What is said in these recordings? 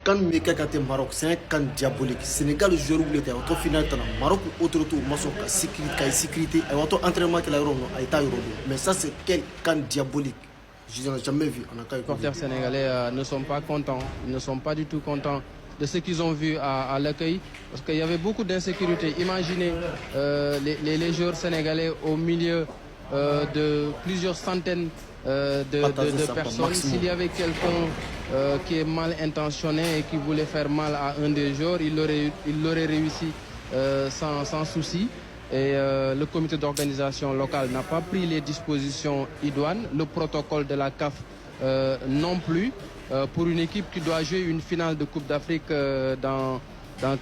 Quand Mekakate Maroc, c'est un camp diabolique. Sénégal, le joueur où il était au final, Maroc, autre tour, sécurité, entraînement qui a eu. Mais ça, c'est quel camp diabolique? Je n'ai jamais vu. Les supporters sénégalais ne sont pas contents. Ils ne sont pas du tout contents de ce qu'ils ont vu à l'accueil. Parce qu'il y avait beaucoup d'insécurité. Imaginez les joueurs sénégalais au milieu de plusieurs centaines de personnes. S'il y avait quelqu'un qui est mal intentionné et qui voulait faire mal à un des joueurs, il l'aurait réussi sans souci. Et le comité d'organisation locale n'a pas pris les dispositions idoines, le protocole de la CAF non plus, pour une équipe qui doit jouer une finale de Coupe d'Afrique dans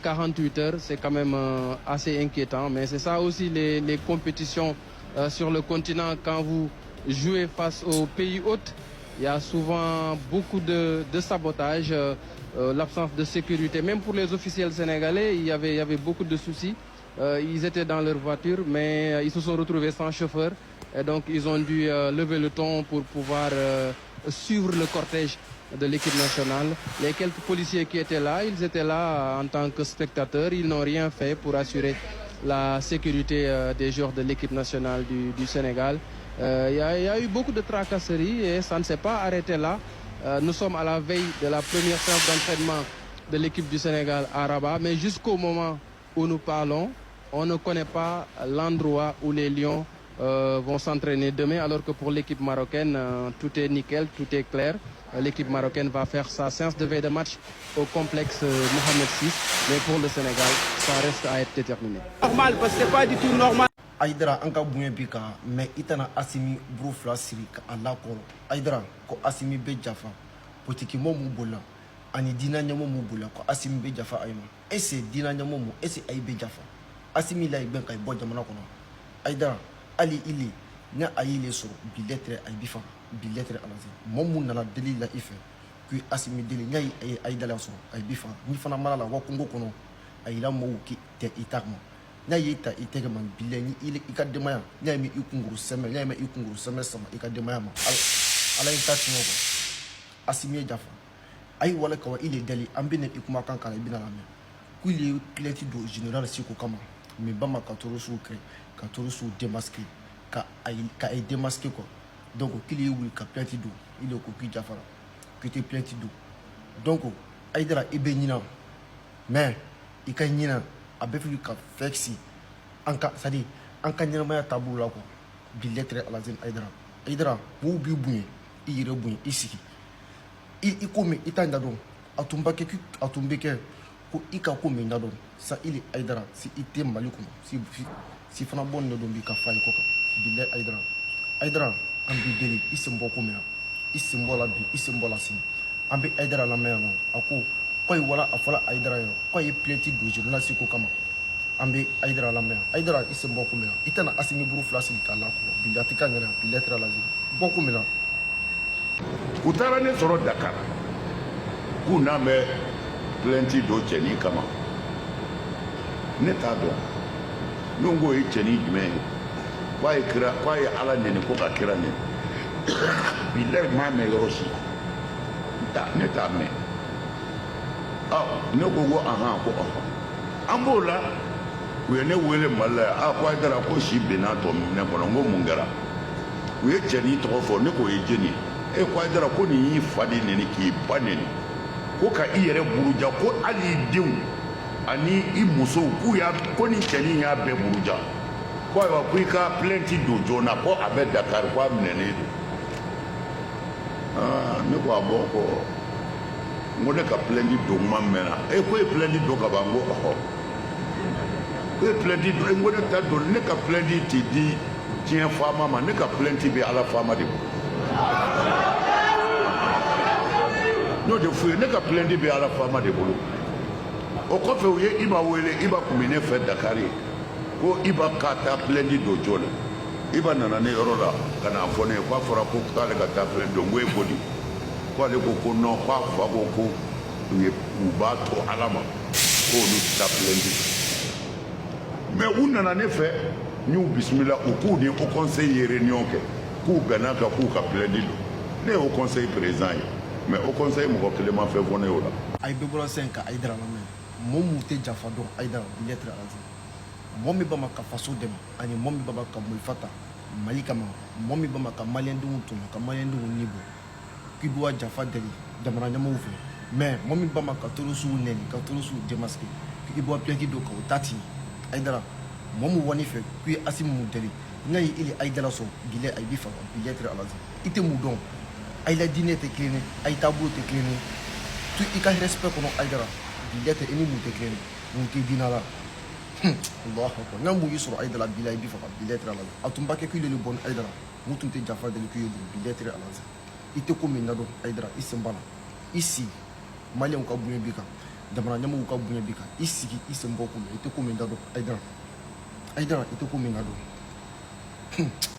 48 heures. C'est quand même assez inquiétant, mais c'est ça aussi les compétitions sur le continent. Quand vous jouez face aux pays hôtes, il y a souvent beaucoup de sabotage, l'absence de sécurité. Même pour les officiels sénégalais, il y avait beaucoup de soucis. Ils étaient dans leur voiture, mais ils se sont retrouvés sans chauffeur. Et donc, ils ont dû lever le ton pour pouvoir suivre le cortège de l'équipe nationale. Les quelques policiers qui étaient là, ils étaient là en tant que spectateurs. Ils n'ont rien fait pour assurer la sécurité des joueurs de l'équipe nationale du Sénégal. Il y a eu beaucoup de tracasseries et ça ne s'est pas arrêté là. Nous sommes à la veille de la première séance d'entraînement de l'équipe du Sénégal à Rabat, mais jusqu'au moment où nous parlons, on ne connaît pas l'endroit où les Lions vont s'entraîner demain, alors que pour l'équipe marocaine, tout est nickel, tout est clair. L'équipe marocaine va faire sa séance de veille de match au complexe Mohamed VI, mais pour le Sénégal, ça reste à être déterminé. Normal, parce que c'est pas du tout normal. Aïdra, anka bounye bika, mais itana asimi broufla siri ka Allah koro. Aïdra, ko asimi be jafa, potiki mo mouboula, ani dina nyamo mouboula, ko asimi be jafa aïma. Et c'est dina nyamo mou, et c'est aïbe jafa. Asimi la ben kay bo jamana kono. Aïdra, ali ili, nya aïle sur biletre aïbifa, biletre alazi. Momou nana deli la ife, que asimi deli nya aïdala sur aïbifa. Ni fana malala wa kongo kono, aïla mou ki te itakma. N'a yita itege man bileni il ikademaya nya mi ikunguru seme nya mi ikunguru seme sama ikademaya ma ala intati ngoko asimi jafa ay wala kawa ile dali ambine ikuma kan kan ibina la me kuli kleti do general siko kama mi bama katoro su kre katoro su démasquer ka ay démasquer ko donc kili wul ka pleti do ile ko ki jafara ki te pleti do donc ay dara ibe nyina mais ikanyina abefi ka flexi anka sadi anka nyama tabu la ko bi lettre alazin aidra bu bi bunye ire bunye isiki i komi itanda don atumbake ko ika komi ndado sa ili aidra si ite maliku si fana bon no don bi ka fay ko bi le aidra ambi deli isembo komina isembo la bi isembo la sin ambi aidra la meno ako koy wala afala aidra yo koy plenti do journal siko kama ambe aidra la mer aidra isse mboko mena itana asimi buru flasi kala ko bilatika ngara biletra la zin mboko mena utara ne soro Dakar kuna me plenti do cheni kama ne ta do nungo e cheni jume kwa ikra kwa ya ala ne ko ka kira ne bilal ma me roshi ta ne ta me ne ko go aha ko ambola we ne wele mala akwa dara ko shi benato ne ko ngo mungara we jeni to fo ne ko ejeni e kwa dara ko ni fadi ne ni ki baneni ko ka iyere buruja ko ali diu ani imuso ku ya ko ni jeni ya be buruja ko wa ku ka plenty do jona ko abe Dakar ko amnene ne ko aboko ngone ka plenty do mamena e ko e plenty do ka bango e plenty do ngone ta do ne ka plenty ti di tien fama ma ne ka plenty be ala fama de no de fu ne ka plenty be ala fama de bolo o ko fe uye iba wele iba kumine fe Dakari ko iba kata plenty do jola iba nana ne yorola kana fone kwa fora ko kale ka ta plenty do ngwe bodi ko le ko no kwa fa ko ye uba to alama ko ni ta plenty mais unana ne fe ñu bismillah o ku ni au conseil réunion ke ku gana ka ku ka plenty do ne au conseil présent mais au conseil mo ko Clément fait voner là ay bɛɛ bɔra sen ka Aïdara lamɛn mɔɔ mun tɛ janfa dɔn Aïdara billetri alazi mɔɔ min b'a ma ka faso dɛmɛ ani mɔɔ min b'a ma ka malifa ta Mali kama mɔɔ min b'a ma ka maliyɛndenw tɔɲɔ ka maliyɛndenw ni bɔ k'i bɛ janfa deli jamana ɲɛmɔgɔw fɛ mais mɔɔ min b'a ma ka terrorisiw nɛni ka terrorisiw démasquer k'i bɔ piège dɔ kan o ta ci Aïdara mɔɔ min wani fɛ k'i ye Assimi mun deli n'a ye ili Aïdara sɔrɔ billet ay bi faga billetri alazi i tɛ mun dɔn ay la diinɛ tɛ kelen ye ay taabolo tɛ kelen ye tu i ka respect kɔnɔ Aïdara billetri i ni mun tɛ kelen ye mun tɛ diinɛ la Allahu akbar n'a mun y'i sɔrɔ Aïdara billet ay bi faga billetri alazi a tun b'a kɛ k'i le bɔ ni Aïdara mun tun tɛ janfa deli k'i ye billetri alazi i tɛ ko min ladɔn Aïdara i sen b'a la i sigi maliyɛnw ka bonya b'i kan jamana ɲɛmɔgɔw ka bonya b'i kan i sigi i sen bɔ kun i tɛ ko min ladɔn Aïdara i tɛ ko min ladɔn